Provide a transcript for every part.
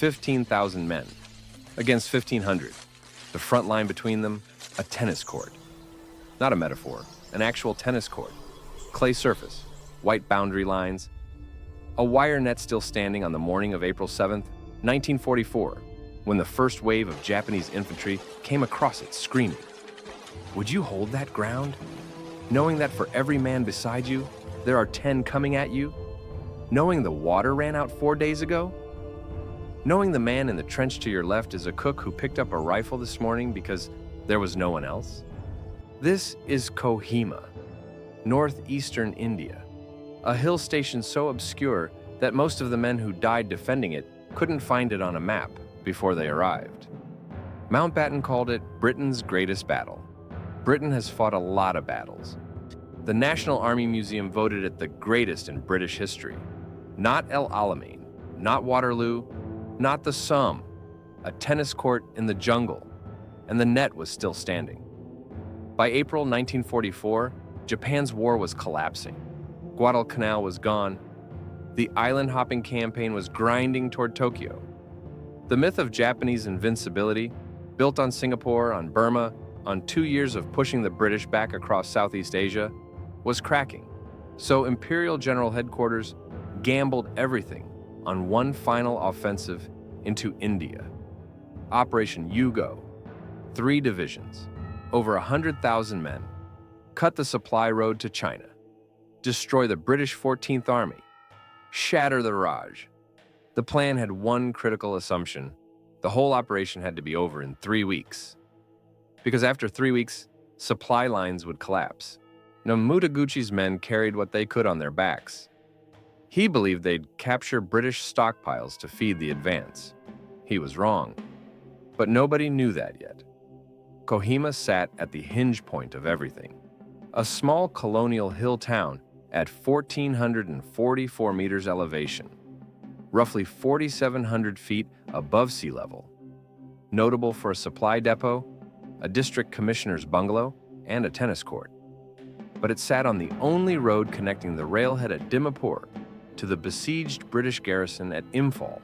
15,000 men against 1,500. The front line between them, a tennis court. Not a metaphor, an actual tennis court. Clay surface, white boundary lines. A wire net still standing on the morning of April 7th, 1944, when the first wave of Japanese infantry came across it screaming. Would you hold that ground? Knowing that for every man beside you, there are 10 coming at you? Knowing the water ran out 4 days ago? Knowing the man in the trench to your left is a cook who picked up a rifle this morning because there was no one else? This is Kohima, northeastern India, a hill station so obscure that most of the men who died defending it couldn't find it on a map before they arrived. Mountbatten called it Britain's greatest battle. Britain has fought a lot of battles. The National Army Museum voted it the greatest in British history. Not El Alamein, not Waterloo, not the Somme, a tennis court in the jungle, and the net was still standing. By April 1944, Japan's war was collapsing. Guadalcanal was gone. The island-hopping campaign was grinding toward Tokyo. The myth of Japanese invincibility, built on Singapore, on Burma, on 2 years of pushing the British back across Southeast Asia, was cracking. So Imperial General Headquarters gambled everything on one final offensive into India. Operation Yugo, 3 divisions, over 100,000 men, cut the supply road to China, destroy the British 14th Army, shatter the Raj. The plan had one critical assumption: the whole operation had to be over in 3 weeks. Because after 3 weeks, supply lines would collapse. Mutaguchi's men carried what they could on their backs. He believed they'd capture British stockpiles to feed the advance. He was wrong. But nobody knew that yet. Kohima sat at the hinge point of everything. A small colonial hill town at 1,444 meters elevation, roughly 4,700 feet above sea level. Notable for a supply depot, a district commissioner's bungalow, and a tennis court. But it sat on the only road connecting the railhead at Dimapur to the besieged British garrison at Imphal,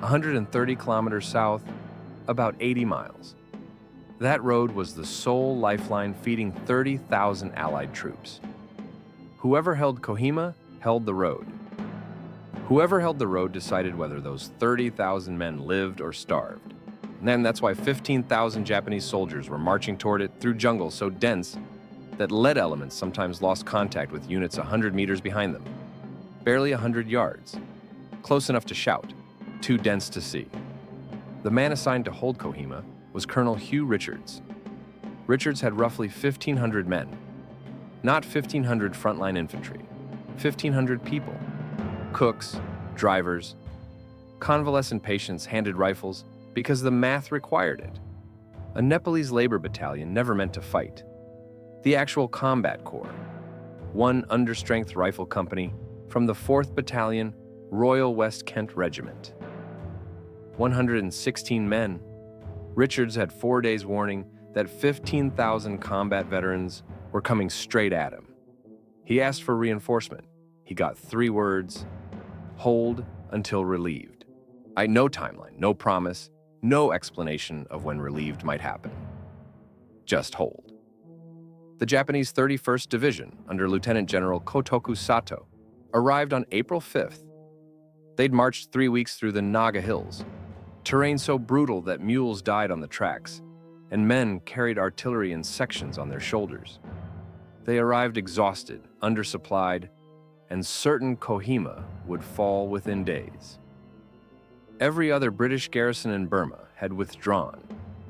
130 kilometers south, about 80 miles. That road was the sole lifeline feeding 30,000 Allied troops. Whoever held Kohima held the road. Whoever held the road decided whether those 30,000 men lived or starved. And then that's why 15,000 Japanese soldiers were marching toward it through jungle so dense that lead elements sometimes lost contact with units 100 meters behind them. Barely 100 yards. Close enough to shout, too dense to see. The man assigned to hold Kohima was Colonel Hugh Richards. Richards had roughly 1,500 men. Not 1,500 frontline infantry, 1,500 people. Cooks, drivers, convalescent patients handed rifles because the math required it. A Nepalese labor battalion never meant to fight. The actual combat corps, one understrength rifle company from the 4th Battalion, Royal West Kent Regiment. 116 men. Richards had 4 days warning that 15,000 combat veterans were coming straight at him. He asked for reinforcement. He got 3 words: hold until relieved. No timeline, no promise, no explanation of when relieved might happen. Just hold. The Japanese 31st Division, under Lieutenant General Kotoku Sato, arrived on April 5th. They'd marched 3 weeks through the Naga Hills, terrain so brutal that mules died on the tracks, and men carried artillery in sections on their shoulders. They arrived exhausted, undersupplied, and certain Kohima would fall within days. Every other British garrison in Burma had withdrawn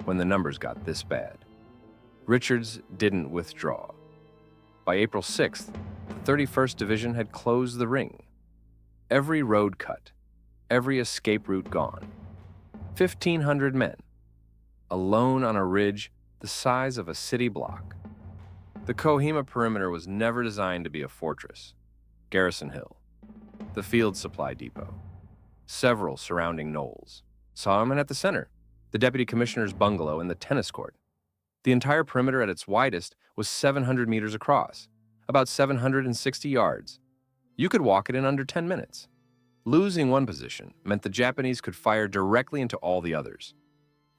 when the numbers got this bad. Richards didn't withdraw. By April 6th, the 31st Division had closed the ring. Every road cut, every escape route gone. 1,500 men, alone on a ridge the size of a city block. The Kohima perimeter was never designed to be a fortress. Garrison Hill, the field supply depot, several surrounding knolls. Solomon at the center, the deputy commissioner's bungalow and the tennis court. The entire perimeter at its widest was 700 meters across, about 760 yards. You could walk it in under 10 minutes. Losing one position meant the Japanese could fire directly into all the others.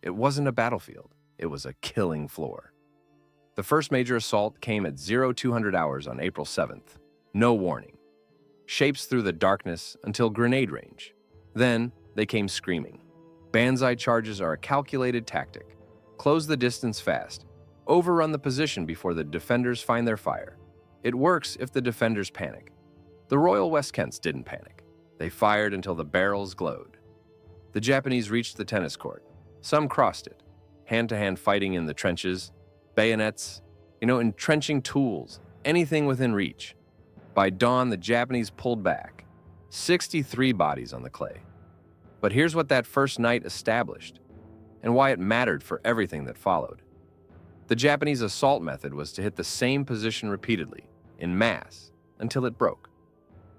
It wasn't a battlefield, it was a killing floor. The first major assault came at 0200 hours on April 7th. No warning. Shapes through the darkness until grenade range. Then they came screaming. Banzai charges are a calculated tactic. Close the distance fast. Overrun the position before the defenders find their fire. It works if the defenders panic. The Royal West Kents didn't panic. They fired until the barrels glowed. The Japanese reached the tennis court. Some crossed it. Hand-to-hand fighting in the trenches, bayonets, entrenching tools, anything within reach. By dawn, the Japanese pulled back. 63 bodies on the clay. But here's what that first night established, and why it mattered for everything that followed. The Japanese assault method was to hit the same position repeatedly, in mass, until it broke.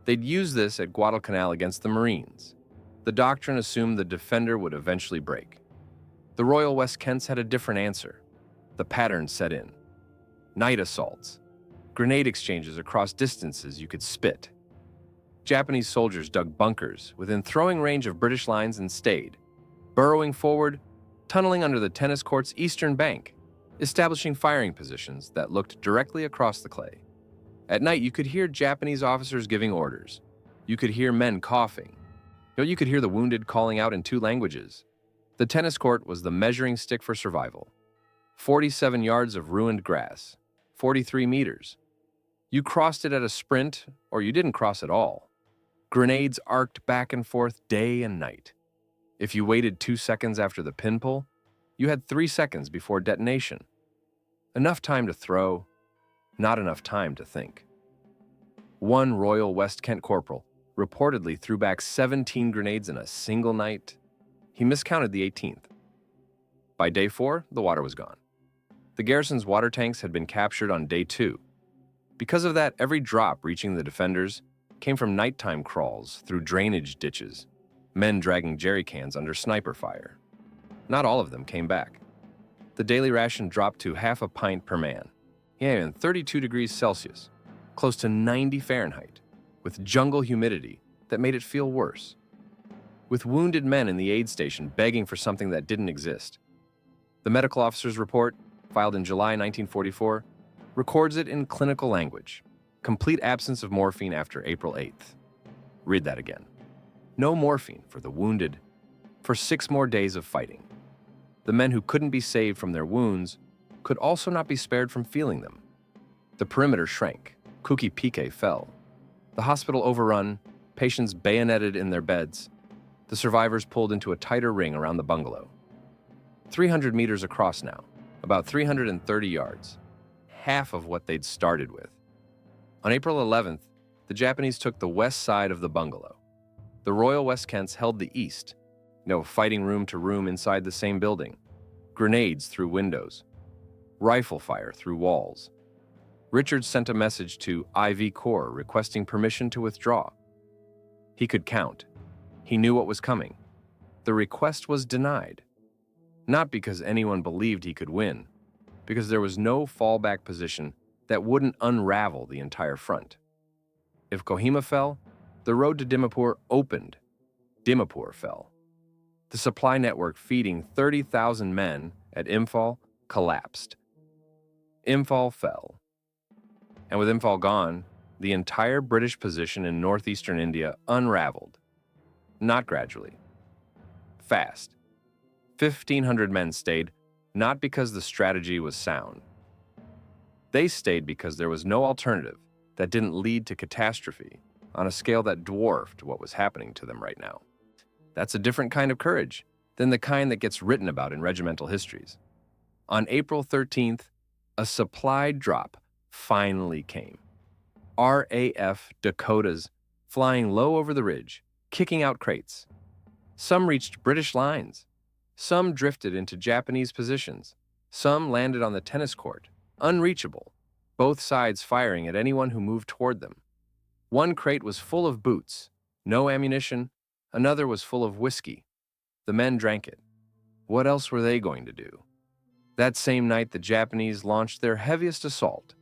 They'd use this at Guadalcanal against the Marines. The doctrine assumed the defender would eventually break. The Royal West Kents had a different answer. The pattern set in. Night assaults. Grenade exchanges across distances you could spit. Japanese soldiers dug bunkers within throwing range of British lines and stayed, burrowing forward, tunneling under the tennis court's eastern bank, establishing firing positions that looked directly across the clay. At night, you could hear Japanese officers giving orders. You could hear men coughing. You could hear the wounded calling out in 2 languages. The tennis court was the measuring stick for survival. 47 yards of ruined grass, 43 meters. You crossed it at a sprint, or you didn't cross at all. Grenades arced back and forth day and night. If you waited 2 seconds after the pin pull, you had 3 seconds before detonation. Enough time to throw, not enough time to think. One Royal West Kent corporal reportedly threw back 17 grenades in a single night. He miscounted the 18th. By day 4, the water was gone. The garrison's water tanks had been captured on day 2. Because of that, every drop reaching the defenders came from nighttime crawls through drainage ditches, men dragging jerry cans under sniper fire. Not all of them came back. The daily ration dropped to half a pint per man. And 32 degrees Celsius, close to 90 Fahrenheit, with jungle humidity that made it feel worse. With wounded men in the aid station begging for something that didn't exist. The medical officer's report, filed in July 1944, records it in clinical language. Complete absence of morphine after April 8th. Read that again. No morphine for the wounded for 6 more days of fighting. The men who couldn't be saved from their wounds could also not be spared from feeling them. The perimeter shrank. Kuki Pike fell. The hospital overrun, patients bayoneted in their beds. The survivors pulled into a tighter ring around the bungalow. 300 meters across now, about 330 yards. Half of what they'd started with. On April 11th, the Japanese took the west side of the bungalow. The Royal West Kents held the east. Fighting room to room inside the same building. Grenades through windows. Rifle fire through walls. Richards sent a message to IV Corps requesting permission to withdraw. He could count. He knew what was coming. The request was denied. Not because anyone believed he could win, because there was no fallback position that wouldn't unravel the entire front. If Kohima fell, the road to Dimapur opened. Dimapur fell. The supply network feeding 30,000 men at Imphal collapsed. Imphal fell. And with Imphal gone, the entire British position in northeastern India unraveled. Not gradually. Fast. 1,500 men stayed, not because the strategy was sound. They stayed because there was no alternative that didn't lead to catastrophe on a scale that dwarfed what was happening to them right now. That's a different kind of courage than the kind that gets written about in regimental histories. On April 13th, a supply drop finally came. RAF Dakotas flying low over the ridge, kicking out crates. Some reached British lines. Some drifted into Japanese positions. Some landed on the tennis court, unreachable, both sides firing at anyone who moved toward them. One crate was full of boots, no ammunition. Another was full of whiskey. The men drank it. What else were they going to do? That same night, the Japanese launched their heaviest assault.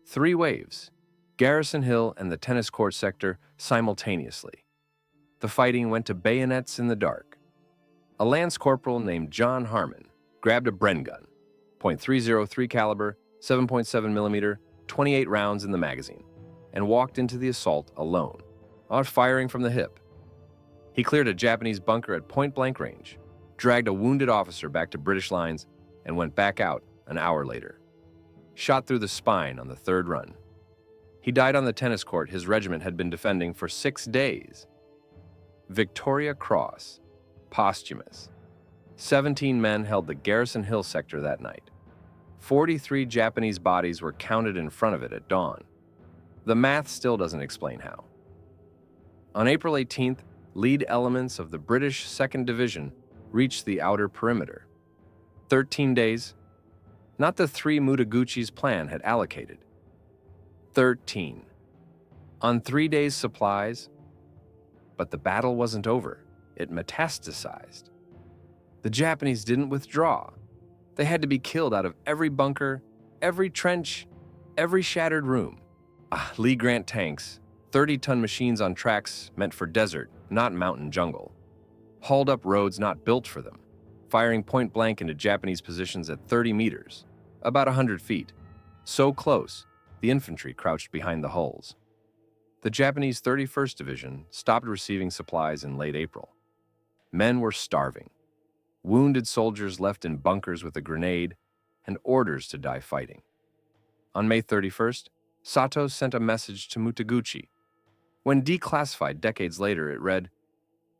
3 waves, Garrison Hill and the tennis court sector simultaneously. The fighting went to bayonets in the dark. A lance corporal named John Harmon grabbed a Bren gun, .303 caliber, 7.7 millimeter, 28 rounds in the magazine, and walked into the assault alone, not firing from the hip. He cleared a Japanese bunker at point-blank range, dragged a wounded officer back to British lines, and went back out an hour later. Shot through the spine on the third run. He died on the tennis court his regiment had been defending for 6 days. Victoria Cross, posthumous. 17 men held the Garrison Hill sector that night. 43 Japanese bodies were counted in front of it at dawn. The math still doesn't explain how. On April 18th, lead elements of the British 2nd Division reached the outer perimeter. 13 days, not the 3 Mutaguchi's plan had allocated. 13. On 3 days' supplies, but the battle wasn't over. It metastasized. The Japanese didn't withdraw. They had to be killed out of every bunker, every trench, every shattered room. Lee Grant tanks, 30-ton machines on tracks meant for desert, not mountain jungle. Hauled up roads not built for them, firing point-blank into Japanese positions at 30 meters, about 100 feet. So close, the infantry crouched behind the hulls. The Japanese 31st Division stopped receiving supplies in late April. Men were starving. Wounded soldiers left in bunkers with a grenade and orders to die fighting. On May 31st, Sato sent a message to Mutaguchi. When declassified decades later, it read,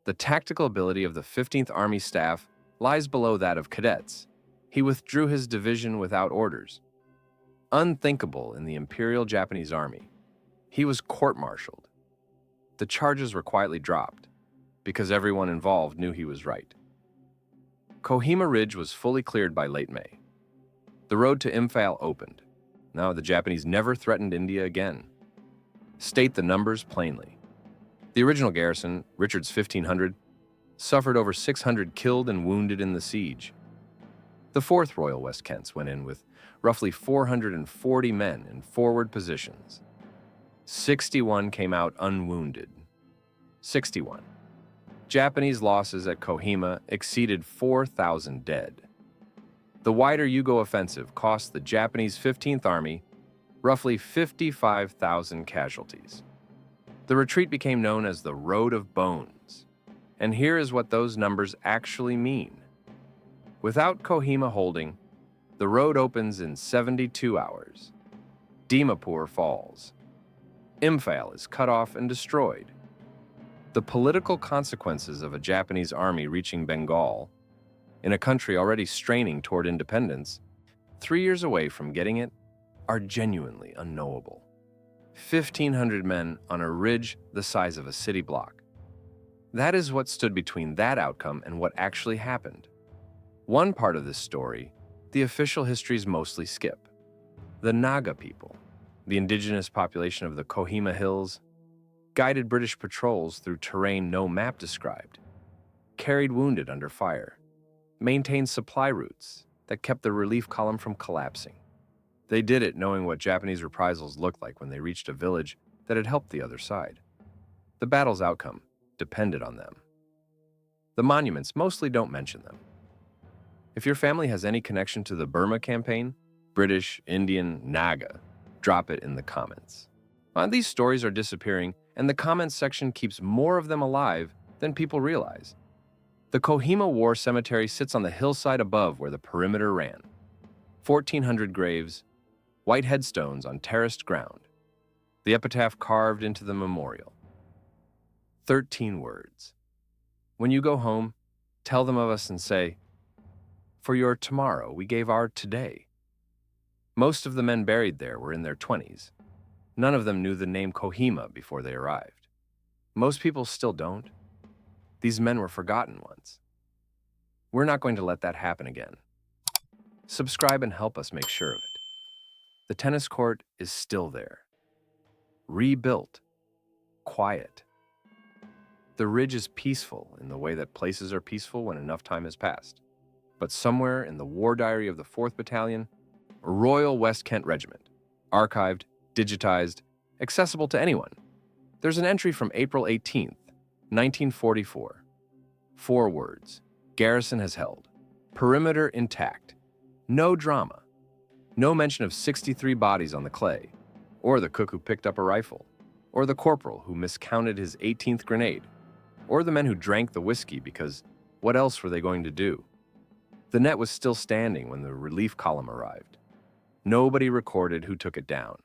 "The tactical ability of the 15th Army staff lies below that of cadets. He withdrew his division without orders." Unthinkable in the Imperial Japanese Army. He was court-martialed. The charges were quietly dropped because everyone involved knew he was right. Kohima Ridge was fully cleared by late May. The road to Imphal opened. Now the Japanese never threatened India again. State the numbers plainly. The original garrison, Richard's 1,500, suffered over 600 killed and wounded in the siege. The 4th Royal West Kents went in with roughly 440 men in forward positions. 61 came out unwounded. 61. Japanese losses at Kohima exceeded 4,000 dead. The wider Yugo offensive cost the Japanese 15th Army roughly 55,000 casualties. The retreat became known as the Road of Bones. And here is what those numbers actually mean. Without Kohima holding, the road opens in 72 hours. Dimapur falls. Imphal is cut off and destroyed. The political consequences of a Japanese army reaching Bengal, in a country already straining toward independence, 3 years away from getting it, are genuinely unknowable. 1,500 men on a ridge the size of a city block. That is what stood between that outcome and what actually happened. One part of this story, the official histories mostly skip. The Naga people, the indigenous population of the Kohima Hills, guided British patrols through terrain no map described, carried wounded under fire, maintained supply routes that kept the relief column from collapsing. They did it knowing what Japanese reprisals looked like when they reached a village that had helped the other side. The battle's outcome depended on them. The monuments mostly don't mention them. If your family has any connection to the Burma Campaign, British, Indian, Naga, drop it in the comments. These stories are disappearing, and the comments section keeps more of them alive than people realize. The Kohima War Cemetery sits on the hillside above where the perimeter ran. 1,400 graves, white headstones on terraced ground. The epitaph carved into the memorial. 13 words. When you go home, tell them of us and say, "For your tomorrow, we gave our today." Most of the men buried there were in their 20s. None of them knew the name Kohima before they arrived. Most people still don't. These men were forgotten once. We're not going to let that happen again. Subscribe and help us make sure of it. The tennis court is still there. Rebuilt. Quiet. The ridge is peaceful in the way that places are peaceful when enough time has passed. But somewhere in the war diary of the 4th Battalion, a Royal West Kent Regiment, archived, digitized, accessible to anyone, there's an entry from April 18th, 1944. 4 words. Garrison has held. Perimeter intact. No drama. No mention of 63 bodies on the clay, or the cook who picked up a rifle, or the corporal who miscounted his 18th grenade, or the men who drank the whiskey because what else were they going to do? The net was still standing when the relief column arrived. Nobody recorded who took it down.